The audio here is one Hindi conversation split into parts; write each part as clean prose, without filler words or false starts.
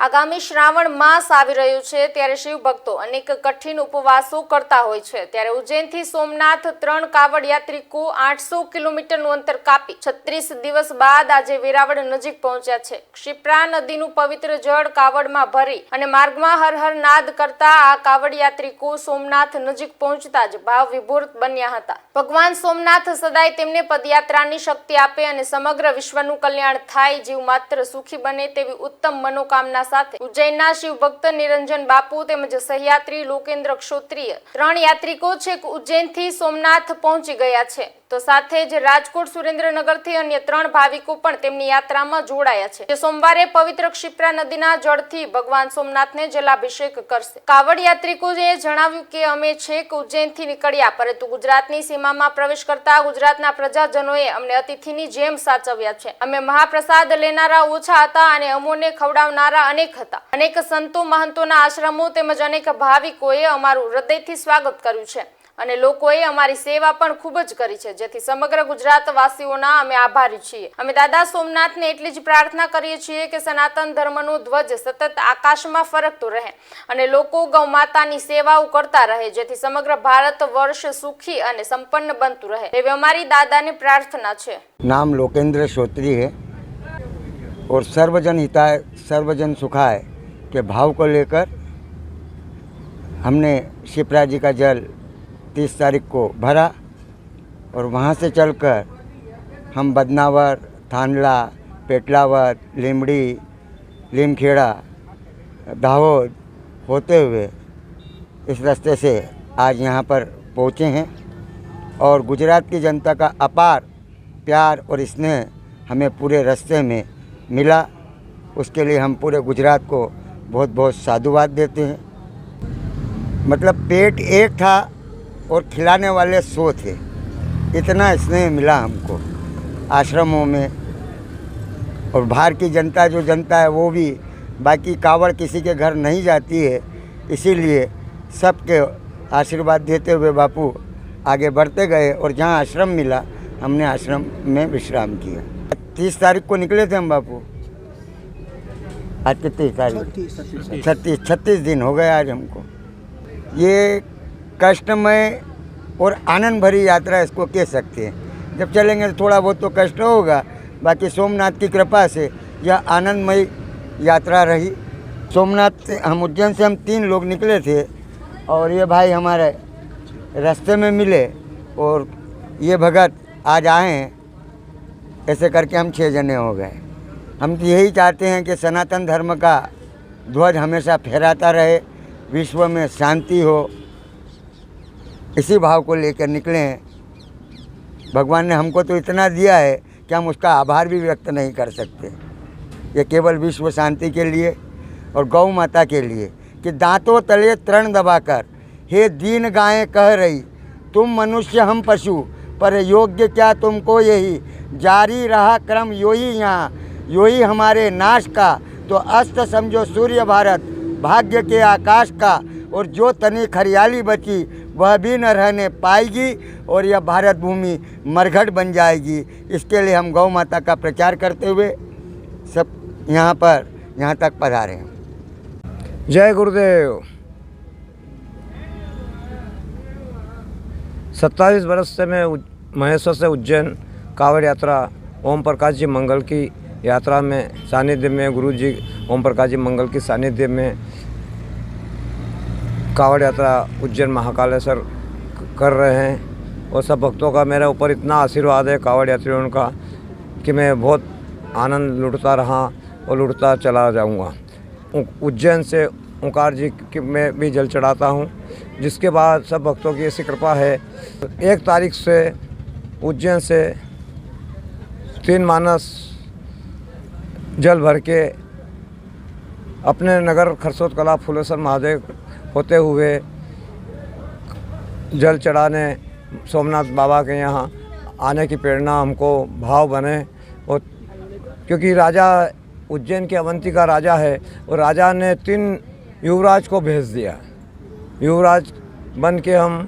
આગામી શ્રાવણ માસ આવી રહ્યો છે ત્યારે શિવ ભક્તો અનેક કઠિન ઉપવાસો કરતા હોય છે ત્યારે ઉજ્જૈનથી સોમનાથ 3 કાવડ યાત્રિકો 800 કિલોમીટરનું અંતર કાપી 36 દિવસ બાદ આજે વેરાવળ નજીક પહોંચ્યા છે। ક્ષિપ્રા નદીનું પવિત્ર જળ કાવડમાં ભરી અને માર્ગમાં હર હર નાદ કરતા આ કાવડ યાત્રિકો સોમનાથ નજીક પહોંચતા જ ભાવ વિભોર બન્યા હતા। ભગવાન સોમનાથ સદાય તેમને પદયાત્રાની શક્તિ આપે અને સમગ્ર વિશ્વનું કલ્યાણ થાય, જીવ માત્ર સુખી બને તેવી ઉત્તમ મનોકામના સાથે ઉજ્જૈનના શિવ ભક્ત નિરંજન બાપુ તેમજ સહયાત્રી લોકેન્દ્ર ક્ષોત્રિય 3 યાત્રિકો છેક ઉજ્જૈનથી સોમનાથ પહોંચી ગયા છે। તો સાથે જ રાજકોટ સુરેન્દ્રનગરથી અન્ય 3 ભાવિકો પણ તેમની યાત્રામાં જોડાયા છે, જે સોમવારે પવિત્ર ક્ષિપ્રા નદીના જળથી ભગવાન સોમનાથને જલાભિષેક કરશે। કાવડ યાત્રિકોએ જણાવ્યું કે અમે છેક ઉજ્જૈનથી નીકળ્યા, પરંતુ ગુજરાતની સીમામાં પ્રવેશ કરતા ગુજરાતના પ્રજાજનોએ અમને અતિથિની જેમ સાચવ્યા છે। અમે મહાપ્રસાદ લેનારા ઓછા હતા અને અમોને ખવડાવનારા અનેક હતા। અનેક સંતો મહંતોના આશ્રમો તેમજ અનેક ભાવિકોએ અમારું હૃદયથી સ્વાગત કર્યું છે અને લોકોએ અમારી સેવા પણ ખૂબ જ કરી છે, જેથી સમગ્ર ગુજરાત વાસીઓના અમે આભારી છીએ। અમે દાદા સોમનાથને એટલી જ પ્રાર્થના કરીએ છીએ કે સનાતન ધર્મનો ધ્વજ સતત આકાશમાં ફરકતો રહે અને લોકો ગૌ માતાની સેવાઓ કરતા રહે, જેથી સમગ્ર ભારત વર્ષ સુખી અને સંપન્ન બનતું રહે એવી અમારી દાદાને પ્રાર્થના છે। नाम लोकेंद्र क्षोत्रिय है और सर्वजन हिताय सर्वजन सुखाय के भाव को लेकर हमने शिप्रा जी का जल 30 तारीख को भरा और वहाँ से चलकर हम बदनावर, थानला, पेटलावत, लीमड़ी, लीमखेड़ा, दाहोद होते हुए इस रास्ते से आज यहाँ पर पहुँचे हैं और गुजरात की जनता का अपार प्यार और स्नेह हमें पूरे रास्ते में मिला। उसके लिए हम पूरे गुजरात को बहुत बहुत साधुवाद देते हैं। मतलब पेट एक था और खिलाने वाले 100 थे, इतना स्नेह मिला हमको आश्रमों में। और बाहर की जनता जो जनता है वो भी, बाकी कावड़ किसी के घर नहीं जाती है, इसीलिए सबके आशीर्वाद देते हुए बापू आगे बढ़ते गए और जहाँ आश्रम मिला हमने आश्रम में विश्राम किया। 30 तारीख को निकले थे हम बापू, आज कितनी तारीख? 36 दिन हो गए आज हमको। ये कष्टमय और आनंद भरी यात्रा इसको कह सकते हैं। जब चलेंगे तो थोड़ा बहुत तो कष्ट होगा, बाकी सोमनाथ की कृपा से यह आनंदमय यात्रा रही। सोमनाथ से हम उज्जैन से हम 3 लोग निकले थे और ये भाई हमारे रास्ते में मिले और ये भगत आज आए हैं, ऐसे करके हम 6 जने हो गए। हम तो यही चाहते हैं कि सनातन धर्म का ध्वज हमेशा फहराता रहे, विश्व में शांति हो, इसी भाव को लेकर निकले हैं। भगवान ने हमको तो इतना दिया है कि हम उसका आभार भी व्यक्त नहीं कर सकते। ये केवल विश्व शांति के लिए और गौ माता के लिए कि दांतों तले तृण दबाकर हे दीन गायें कह रही, तुम मनुष्य हम पशु, पर योग्य क्या तुमको यही, जारी रहा क्रम यो ही यहाँ, यो ही हमारे नाश का, तो अस्त समझो सूर्य भारत भाग्य के आकाश का, और जो तनिक हरियाली बची वह भी न रहने पाएगी और यह भारत भूमि मरघट बन जाएगी। इसके लिए हम गौ माता का प्रचार करते हुए सब यहाँ तक पधारे हैं। जय गुरुदेव। 27 वर्ष से मैं महेश्वर से उज्जैन कावड़ यात्रा ओम प्रकाश जी मंगल की यात्रा में सानिध्य में, गुरु जी ओम प्रकाश जी मंगल की सानिध्य में कावड़ यात्रा उज्जैन महाकालेश्वर कर रहे हैं। और सब भक्तों का मेरे ऊपर इतना आशीर्वाद है कावड़ यात्रियों का कि मैं बहुत आनंद लुटता रहा और लुटता चला जाऊंगा। उज्जैन से ओंकार जी की मैं भी जल चढ़ाता हूं, जिसके बाद सब भक्तों की ऐसी कृपा है। 1 तारीख से उज्जैन से 3 मानस जल भर के अपने नगर खरसोत कला फुलेश्वर महादेव होते हुए जल चढ़ाने सोमनाथ बाबा के यहाँ आने की प्रेरणा हमको भाव बने। और क्योंकि राजा उज्जैन के अवंती का राजा है और राजा ने 3 युवराज को भेज दिया। युवराज बन के हम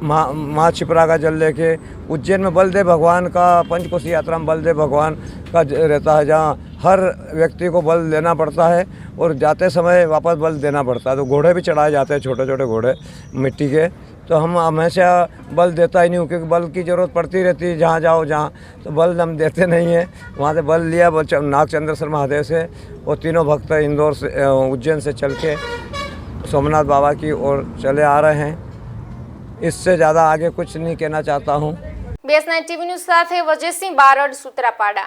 माँ क्षिप्रा का जल लेके उज्जैन में बलदेव भगवान का पंचकोशी यात्रा में बलदेव भगवान का रहता है, जहाँ हर व्यक्ति को बल देना पड़ता है और जाते समय वापस बल देना पड़ता है। तो घोड़े भी चढ़ाए जाते हैं, छोटे छोटे घोड़े मिट्टी के। तो हम हमेशा बल देता ही नहीं हूँ, क्योंकि बल की ज़रूरत पड़ती रहती है जहाँ जाओ जहाँ, तो बल हम देते नहीं हैं। वहाँ से बल लिया नागचंद्रेश्वर महादेव से, और तीनों भक्त इंदौर से उज्जैन से चल के सोमनाथ बाबा की ओर चले आ रहे हैं। इससे ज़्यादा आगे कुछ नहीं कहना चाहता हूँ। BS9 TV ન્યૂઝ સાથે વજયસિંહ બારડ, સૂત્રાપાડા।